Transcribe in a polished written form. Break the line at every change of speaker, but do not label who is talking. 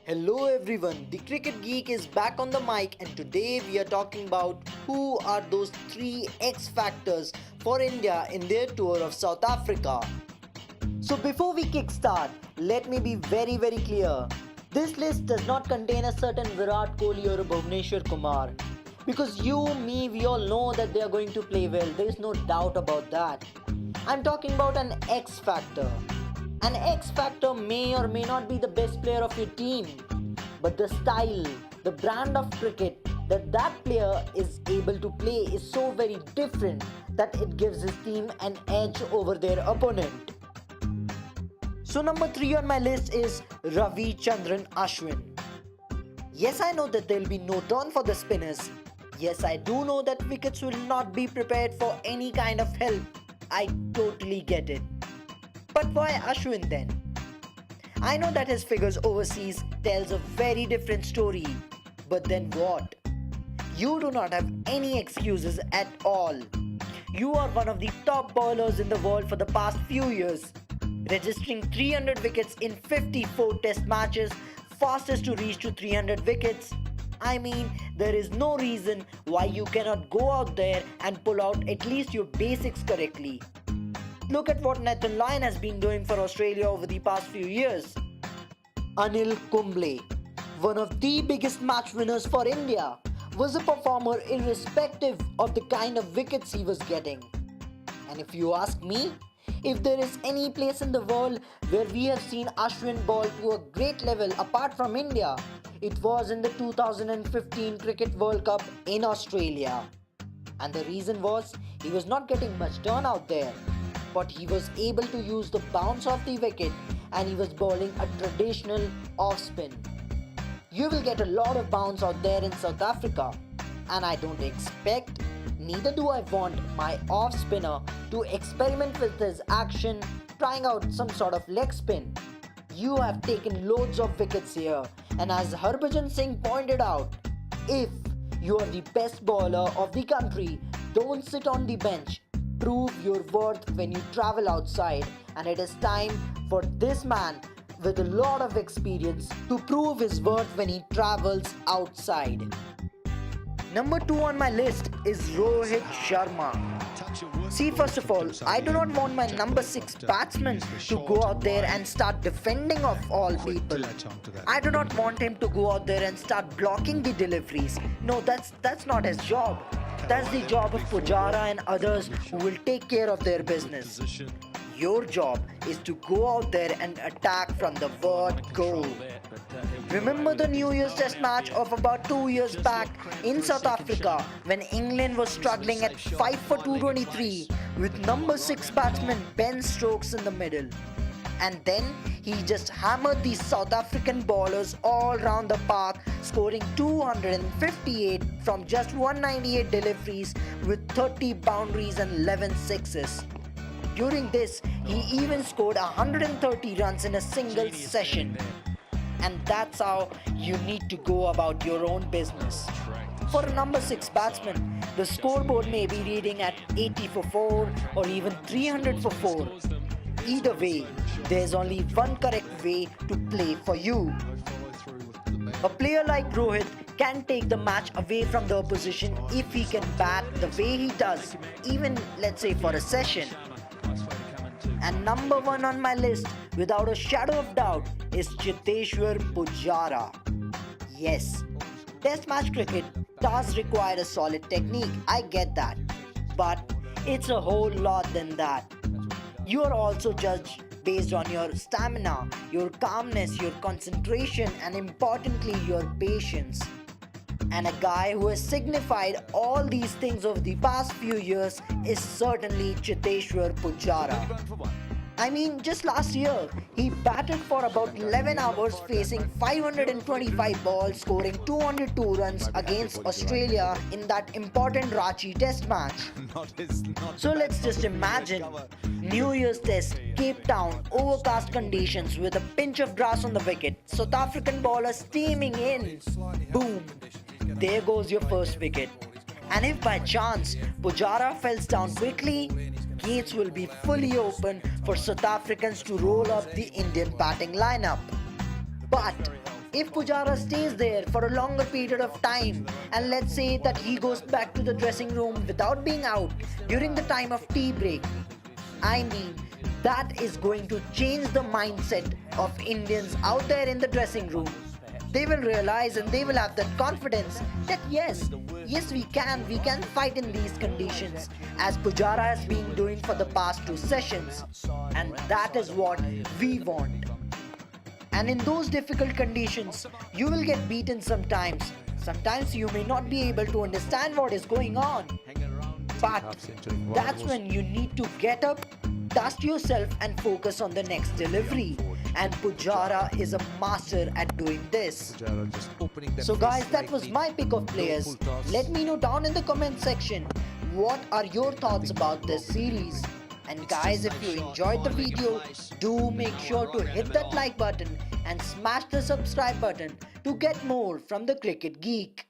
Hello everyone, the Cricket Geek is back on the mic and today we are talking about who are those 3 X factors for India in their tour of South Africa. So before we kickstart, let me be very clear. This list does not contain a certain Virat Kohli or a Bhuvneshwar Kumar. Because you, me, we all know that they are going to play well, there is no doubt about that. I'm talking about an X factor. An X factor may or may not be the best player of your team, but the style, the brand of cricket that player is able to play is so very different that it gives his team an edge over their opponent. So number 3 on my list is Ravichandran Ashwin. Yes, I know that there will be no turn for the spinners. Yes, I do know that wickets will not be prepared for any kind of help. I totally get it. But why Ashwin then? I know that his figures overseas tells a very different story. But then what? You do not have any excuses at all. You are one of the top bowlers in the world for the past few years, registering 300 wickets in 54 test matches, fastest to reach to 300 wickets. I mean, there is no reason why you cannot go out there and pull out at least your basics correctly. Look at what Nathan Lyon has been doing for Australia over the past few years. Anil Kumble, one of the biggest match winners for India, was a performer irrespective of the kind of wickets he was getting. And if you ask me, if there is any place in the world where we have seen Ashwin bowl to a great level apart from India, it was in the 2015 Cricket World Cup in Australia. And the reason was he was not getting much turn out there, but he was able to use the bounce of the wicket and he was bowling a traditional off spin. You will get a lot of bounce out there in South Africa, and I don't expect, neither do I want my off spinner to experiment with his action, trying out some sort of leg spin. You have taken loads of wickets here, and as Harbhajan Singh pointed out, if you are the best bowler of the country, don't sit on the bench. Prove your worth when you travel outside, and it is time for this man with a lot of experience to prove his worth when he travels outside. Number 2 on my list is Rohit Sharma. See, first of all, I do not want my number 6 batsman to go out there and start defending of all people. I do not want him to go out there and start blocking the deliveries. No, that's not his job. That's the job of Pujara and others who will take care of their business. Your job is to go out there and attack from the word go. Remember the New Year's Test match of about 2 years back in South Africa when England was struggling at 5 for 223 with number 6 batsman Ben Stokes in the middle. And then he just hammered these South African bowlers all round the park, scoring 258 from just 198 deliveries with 30 boundaries and 11 sixes. During this, he even scored 130 runs in a single session. And that's how you need to go about your own business. For a number 6 batsman, the scoreboard may be reading at 80 for 4 or even 300 for 4. Either way, there's only one correct way to play for you. A player like Rohit can take the match away from the opposition if he can bat the way he does, even let's say for a session. And number 1 on my list, without a shadow of doubt, is Cheteshwar Pujara. Yes, Test match cricket does require a solid technique, I get that. But it's a whole lot than that. You are also judged based on your stamina, your calmness, your concentration, and importantly, your patience. And a guy who has signified all these things over the past few years is certainly Cheteshwar Pujara. I mean, just last year, he batted for about 11 hours facing 525 balls, scoring 202 runs against Australia in that important Ranchi Test match. So let's just imagine, New Year's Test, Cape Town, overcast conditions with a pinch of grass on the wicket, South African bowler steaming in. Boom! There goes your first wicket. And if by chance Pujara falls down quickly, gates will be fully open for South Africans to roll up the Indian batting lineup. But If Pujara stays there for a longer period of time, and let's say that he goes back to the dressing room without being out during the time of tea break, I mean, that is going to change the mindset of Indians out there in the dressing room. They will realize and they will have that confidence that yes, we can fight in these conditions as Pujara has been doing for the past 2 sessions, and that is what we want. And in those difficult conditions, you will get beaten sometimes. Sometimes you may not be able to understand what is going on. But that's when you need to get up, dust yourself and focus on the next delivery. And Pujara is a master at doing this. So guys, that was my pick of players. Let me know down in the comment section what are your thoughts about this series. And guys, if you enjoyed the video, do make sure to hit that like button and smash the subscribe button to get more from the Cricket Geek.